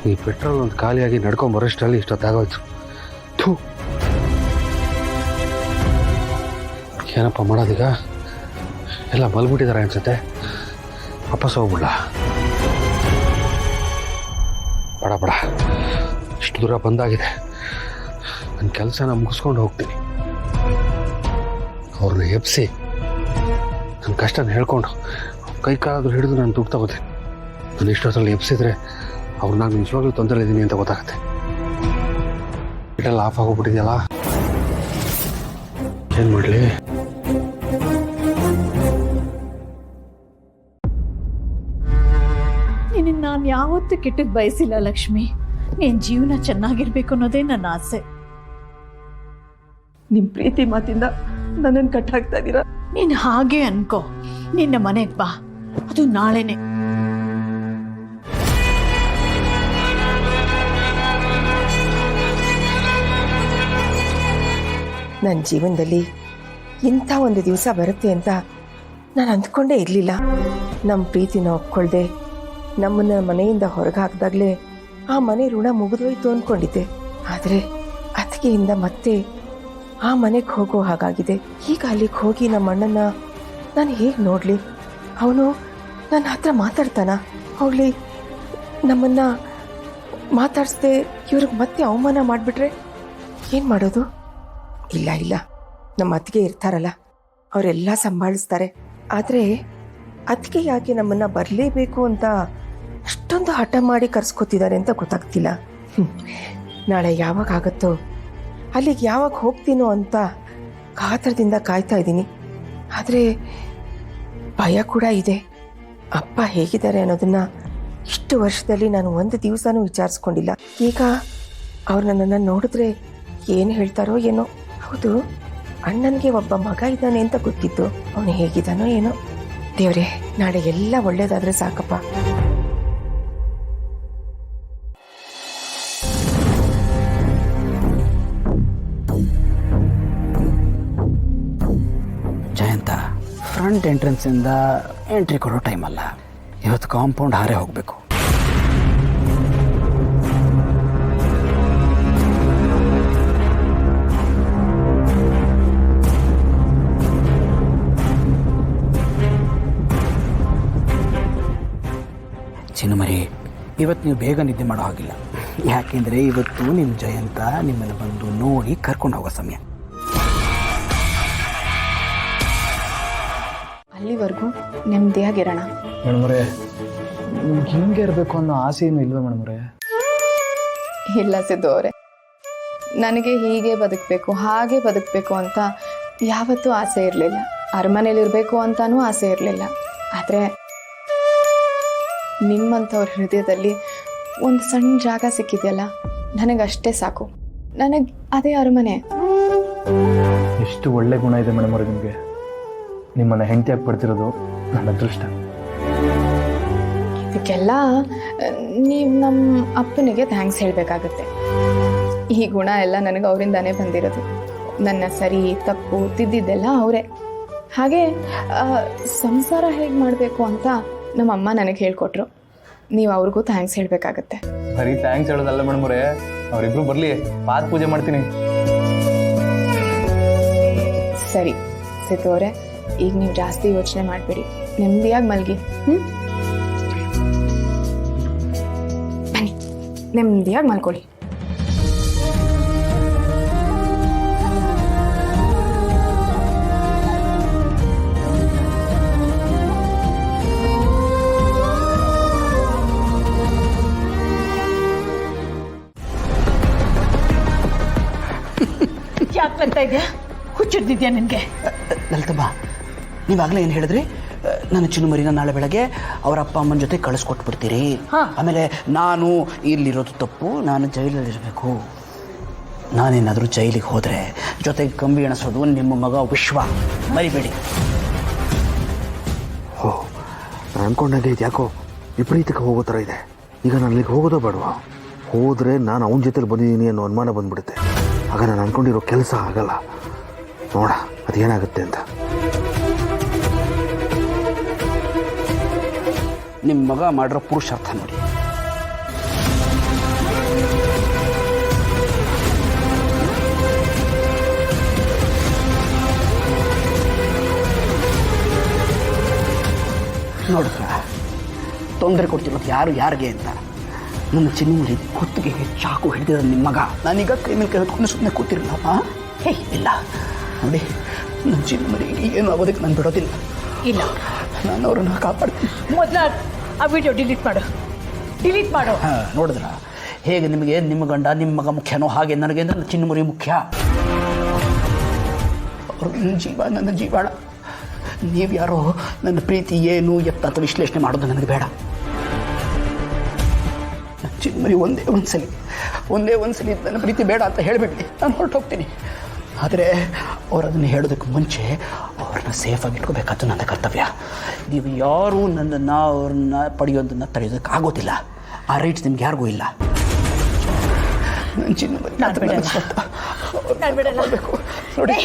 ಈ ಪೆಟ್ರೋಲ್ ಒಂದು ಖಾಲಿಯಾಗಿ ನಡ್ಕೊಂಬರೋಷ್ಟರಲ್ಲಿ ಇಷ್ಟೊತ್ತಾಗೋಯ್ತು. ಥೂ, ಏನಪ್ಪ ಮಾಡೋದೀಗ? ಎಲ್ಲ ಮಲ್ಬಿಟ್ಟಿದ್ದಾರೆ ಅನ್ಸುತ್ತೆ. ವಾಪಸ್ ಹೋಗ್ಬಿಡ್ಲ? ಬಡ ಬಡ, ಇಷ್ಟು ದೂರ ಬಂದಾಗಿದೆ. ನನ್ನ ಕೆಲಸನ ಮುಗಿಸ್ಕೊಂಡು ಹೋಗ್ತೀನಿ. ಅವ್ರನ್ನ ಎಬ್ಸಿ ನನ್ನ ಕಷ್ಟನ ಹೇಳ್ಕೊಂಡು ಕೈ ಕಾಲಾದ್ರೂ ಹಿಡಿದು ನಾನು ದುಡ್ಡು ತಗೋತೀನಿ. ನಾನು ಇಷ್ಟೊತ್ತಲ್ಲಿ ಎಬ್ಸಿದ್ರೆ ಅವ್ರು ನಾನು ನಿಜವಾಗ್ಲೂ ತೊಂದರೆ ಇದ್ದೀನಿ ಅಂತ ಗೊತ್ತಾಗುತ್ತೆ. ಇಟೆಲ್ಲ ಆಫ್ ಆಗೋಗ್ಬಿಟ್ಟಿದೆಯಲ್ಲ, ಏನು ಮಾಡಲಿ? ನಿನ್ನ ನಾನು ಯಾವತ್ತೂ ಕೆಟ್ಟದ್ದು ಬಯಸಿಲ್ಲ ಲಕ್ಷ್ಮಿ. ನಿನ್ನ ಜೀವನ ಚೆನ್ನಾಗಿರ್ಬೇಕು ಅನ್ನೋದೇ ನನ್ನ ಆಸೆ. ನಿಮ್ಮ ಪ್ರೀತಿ ಮಾತಿಂದ ನನ್ನನ್ನು ಕಟ್ಟಾಕ್ತಾ ಇದ್ದೀರಾ. ನೀನು ಹಾಗೆ ಅನ್ಕೋ. ನಿನ್ನ ಮನೆಗೆ ಬಾ, ಅದು ನಾಳೆನೆ. ನನ್ನ ಜೀವನದಲ್ಲಿ ಇಂಥ ಒಂದು ದಿವಸ ಬರುತ್ತೆ ಅಂತ ನಾನು ಅಂದ್ಕೊಂಡೇ ಇರಲಿಲ್ಲ. ನಮ್ಮ ಪ್ರೀತಿನ ಒಪ್ಕೊಳ್ದೆ ನಮ್ಮನ್ನ ಮನೆಯಿಂದ ಹೊರಗೆ ಹಾಕಿದಾಗಲೇ ಆ ಮನೆ ಋಣ ಮುಗಿದೋಯ್ತು ಅಂದ್ಕೊಂಡಿದ್ದೆ. ಆದರೆ ಅತ್ತಿಗೆಯಿಂದ ಮತ್ತೆ ಆ ಮನೆಗೆ ಹೋಗೋ ಹಾಗಾಗಿದೆ. ಈಗ ಅಲ್ಲಿಗೆ ಹೋಗಿ ನಮ್ಮ ಅಣ್ಣನ ನಾನು ಹೇಗೆ ನೋಡಲಿ? ಅವನು ನನ್ನ ಹತ್ರ ಮಾತಾಡ್ತಾನ? ಹೋಗ್ಲಿ, ನಮ್ಮನ್ನ ಮಾತಾಡಿಸ್ದೆ ಇವ್ರಿಗೆ ಮತ್ತೆ ಅವಮಾನ ಮಾಡಿಬಿಟ್ರೆ ಏನು ಮಾಡೋದು? ಇಲ್ಲ ಇಲ್ಲ, ನಮ್ಮ ಅತ್ತಿಗೆ ಇರ್ತಾರಲ್ಲ, ಅವರೆಲ್ಲ ಸಂಭಾಳಿಸ್ತಾರೆ. ಆದರೆ ಅತ್ತಿಗೆ ಯಾಕೆ ನಮ್ಮನ್ನ ಬರಲೇಬೇಕು ಅಂತ ಅಷ್ಟೊಂದು ಹಠ ಮಾಡಿ ಕರ್ಸ್ಕೊತಿದ್ದಾರೆ ಅಂತ ಗೊತ್ತಾಗ್ತಿಲ್ಲ. ನಾಳೆ ಯಾವಾಗ ಆಗುತ್ತೋ ಅಲ್ಲಿಗೆ ಯಾವಾಗ ಹೋಗ್ತೀನೋ ಅಂತ ಕಾತರದಿಂದ ಕಾಯ್ತಾ ಇದ್ದೀನಿ. ಆದರೆ ಭಯ ಕೂಡ ಇದೆ. ಅಪ್ಪ ಹೇಗಿದ್ದಾರೆ ಅನ್ನೋದನ್ನ ಇಷ್ಟು ವರ್ಷದಲ್ಲಿ ನಾನು ಒಂದು ದಿವಸನೂ ವಿಚಾರಿಸ್ಕೊಂಡಿಲ್ಲ. ಈಗ ಅವ್ರು ನನ್ನನ್ನು ನೋಡಿದ್ರೆ ಏನು ಹೇಳ್ತಾರೋ ಏನೋ. ಹೌದು, ಅಣ್ಣನಿಗೆ ಒಬ್ಬ ಮಗ ಇದ್ದಾನೆ ಅಂತ ಗೊತ್ತಿತ್ತು. ಅವನು ಹೇಗಿದ್ದಾನೋ ಏನೋ. ದೇವ್ರೆ, ನಾಳೆ ಎಲ್ಲ ಒಳ್ಳೇದಾದ್ರೆ ಸಾಕಪ್ಪ. ಜಯಂತ, ಫ್ರಂಟ್ ಎಂಟ್ರೆನ್ಸಿಂದ ಎಂಟ್ರಿ ಕೊಡೋ ಟೈಮ್ ಅಲ್ಲ. ಇವತ್ತು ಕಾಂಪೌಂಡ್ ಹಾರೇ ಹೋಗಬೇಕು. ಚಿನ್ನುಮರಿ, ಇವತ್ತು ನೀವು ಬೇಗ ನಿದ್ದೆ ಮಾಡೋ ಹಾಗಿಲ್ಲ. ಯಾಕೆಂದರೆ ಇವತ್ತು ನಿಮ್ಮ ಜಯಂತ ನಿಮ್ಮನ್ನು ಬಂದು ನೋಡಿ ಕರ್ಕೊಂಡು ಹೋಗೋ ಸಮಯ. ಅಲ್ಲಿವರೆಗೂ ನೆಮ್ಮದಿಯಾಗಿರೋಣ. ಮೇಡಮ್ರೆ, ನಿಮ್ಗೆ ಹಿಂಗೆ ಇರಬೇಕು ಅನ್ನೋ ಆಸೆ ಏನು ಇಲ್ವೇ ಮೇಡಮ್ರೆ? ಇಲ್ಲ ಸಿದ್ದು ಅವರೇ, ನನಗೆ ಹೀಗೆ ಬದುಕಬೇಕು ಹಾಗೆ ಬದುಕಬೇಕು ಅಂತ ಯಾವತ್ತೂ ಆಸೆ ಇರಲಿಲ್ಲ. ಅರಮನೇಲಿರಬೇಕು ಅಂತಾನೂ ಆಸೆ ಇರಲಿಲ್ಲ. ಆದರೆ ನಿಮ್ಮಂಥವ್ರ ಹೃದಯದಲ್ಲಿ ಒಂದು ಸಣ್ಣ ಜಾಗ ಸಿಕ್ಕಿದೆಯಲ್ಲ, ನನಗಷ್ಟೇ ಸಾಕು. ನನಗೆ ಅದೇ ಅರಮನೆ. ಎಷ್ಟು ಒಳ್ಳೆ ಗುಣ ಇದೆ ಮೇಡಮ್ ಅವ್ರೆ ನಿಮಗೆ. ನಿಮ್ಮನ್ನು ಹೆಂಡತಿಯಾಗಿ ಪಡ್ತಿರೋದು ನನ್ನ ಅದೃಷ್ಟ. ಇದಕ್ಕೆಲ್ಲ ನೀವು ನಮ್ಮ ಅಪ್ಪನಿಗೆ ಥ್ಯಾಂಕ್ಸ್ ಹೇಳಬೇಕಾಗತ್ತೆ. ಈ ಗುಣ ಎಲ್ಲ ನನಗೆ ಅವರಿಂದಾನೇ ಬಂದಿರೋದು. ನನ್ನ ಸರಿ ತಪ್ಪು ತಿದ್ದಿದ್ದೆಲ್ಲ ಅವರೇ. ಹಾಗೆ ಸಂಸಾರ ಹೇಗೆ ಮಾಡಬೇಕು ಅಂತ ನಮ್ಮಮ್ಮ ನನಗೆ ಹೇಳ್ಕೊಟ್ರು. ನೀವು ಅವ್ರಿಗೂ ಥ್ಯಾಂಕ್ಸ್ ಹೇಳಬೇಕಾಗತ್ತೆ. ಬರೀ ಥ್ಯಾಂಕ್ಸ್ ಹೇಳೋದಲ್ಲ ಮೇಡಮ್ ಅವರೇ, ಅವರಿಬ್ರು ಬರಲಿ, ಪಾದ ಪೂಜೆ ಮಾಡ್ತೀನಿ. ಸರಿ ಸಿದ್ದು ಅವರೇ, ಈಗ ನೀವು ಜಾಸ್ತಿ ಯೋಚನೆ ಮಾಡಬೇಡಿ, ನೆಮ್ಮದಿಯಾಗಿ ಮಲಗಿ. ಬನ್ನಿ, ನೆಮ್ಮದಿಯಾಗಿ ಮಲ್ಕೊಳ್ಳಿ. ಯಾಕೆ ಬರ್ತಾ ಇದೆಯಾ? ಹುಚ್ಚಿಡ್ದಿದ್ಯಾ ನಿನಗೆ? ಲಲಿತಮ್ಮ, ನೀವಾಗಲೇ ಏನು ಹೇಳಿದ್ರಿ? ನನ್ನ ಚಿನ್ನುಮರಿನ ನಾಳೆ ಬೆಳಗ್ಗೆ ಅವರ ಅಪ್ಪ ಅಮ್ಮನ ಜೊತೆ ಕಳಿಸ್ಕೊಟ್ಬಿಡ್ತೀರಿ. ಆಮೇಲೆ ನಾನು ಇಲ್ಲಿರೋದು ತಪ್ಪು, ನಾನು ಜೈಲಲ್ಲಿರಬೇಕು. ನಾನೇನಾದರೂ ಜೈಲಿಗೆ ಹೋದರೆ ಜೊತೆಗೆ ಕಂಬಿ ಎಣಿಸೋದು ನಿಮ್ಮ ಮಗ ವಿಶ್ವ, ಮರಿಬೇಡಿ. ಓ, ನಾನು ಅಂದ್ಕೊಂಡಂಗೆ ಇದು ಯಾಕೋ ವಿಪರೀತಕ್ಕೆ ಹೋಗೋ ಥರ ಇದೆ. ಈಗ ನಾನು ಅಲ್ಲಿಗೆ ಹೋಗೋದೋ ಬೇಡವಾ? ಹೋದರೆ ನಾನು ಅವನ ಜೊತೆಲಿ ಬಂದಿದ್ದೀನಿ ಅನ್ನೋ ಅನುಮಾನ ಬಂದ್ಬಿಡುತ್ತೆ. ಆಗ ನಾನು ಅಂದ್ಕೊಂಡಿರೋ ಕೆಲಸ ಆಗಲ್ಲ. ನೋಡ ಅದೇನಾಗುತ್ತೆ ಅಂತ. ನಿಮ್ಮ ಮಗ ಮಾಡಿರೋ ಪುರುಷಾರ್ಥ ನೋಡಿ. ನೋಡಿದ್ರ ತೊಂದರೆ ಕೊಡ್ತಿರೋದು ಯಾರಿಗೆ ಅಂತ. ನನ್ನ ಚಿನ್ನಮರಿ ಕುತ್ತಿಗೆಗೆ ಚಾಕು ಹಿಡಿದಿರೋದು ನಿಮ್ಮ ಮಗ. ನಾನೀಗ ಕೈ ಮೇಲೆ ಕೈ ಹೊತ್ಕೊಂಡು ಸುಮ್ಮನೆ ಕೂತಿರಲಿಲ್ಲಪ್ಪ. ಇಲ್ಲ ನೋಡಿ, ನನ್ನ ಚಿನ್ನಮರಿಗೆ ಏನು ಆಗೋದಕ್ಕೆ ನಾನು ಬಿಡೋದಿಲ್ಲ. ಇಲ್ಲ, ನಾನು ಅವ್ರನ್ನ ಕಾಪಾಡ್ತೀನಿ. ಮೊದಲ ಆ ವಿಡಿಯೋ ಡಿಲೀಟ್ ಮಾಡು. ನೋಡಿದ್ರ ಹೇಗೆ ನಿಮಗೆ ನಿಮ್ಮ ಗಂಡ ನಿಮ್ಮ ಮಗ ಮುಖ್ಯನೋ ಹಾಗೆ ನನಗೆ ನನ್ನ ಚಿನ್ನಮರಿ ಮುಖ್ಯ. ಅವರು ನನ್ನ ಜೀವ, ನನ್ನ ಜೀವಾಳ. ನೀವು ಯಾರೋ ನನ್ನ ಪ್ರೀತಿ ಏನು ಎತ್ತ ಅಂತ ವಿಶ್ಲೇಷಣೆ ಮಾಡೋದು ನನಗೆ ಬೇಡ. ನನ್ನ ಚಿನ್ನಮರಿ ಒಂದೇ ಒಂದ್ಸಲಿ ನನ್ನ ಪ್ರೀತಿ ಬೇಡ ಅಂತ ಹೇಳಿಬಿಡ್ಲಿ, ನಾನು ಹೊರಟೋಗ್ತೀನಿ. ಆದರೆ ಅವ್ರು ಅದನ್ನು ಹೇಳೋದಕ್ಕೆ ಮುಂಚೆ ಅವ್ರನ್ನ ಸೇಫಾಗಿ ಇಟ್ಕೋಬೇಕಾದ್ದು ನನ್ನ ಕರ್ತವ್ಯ. ನೀವು ಯಾರೂ ನನ್ನನ್ನು ಅವ್ರನ್ನ ಪಡೆಯೋದನ್ನು ತಡೆಯೋದಕ್ಕೆ ಆಗೋದಿಲ್ಲ. ಆ ರೈಟ್ಸ್ ನಿಮ್ಗೆ ಯಾರಿಗೂ ಇಲ್ಲ. ನನ್ನ ಚಿನ್ನಮರಿ ನಾನು ಬಿಡಲ್ಲ. ನೋಡಿ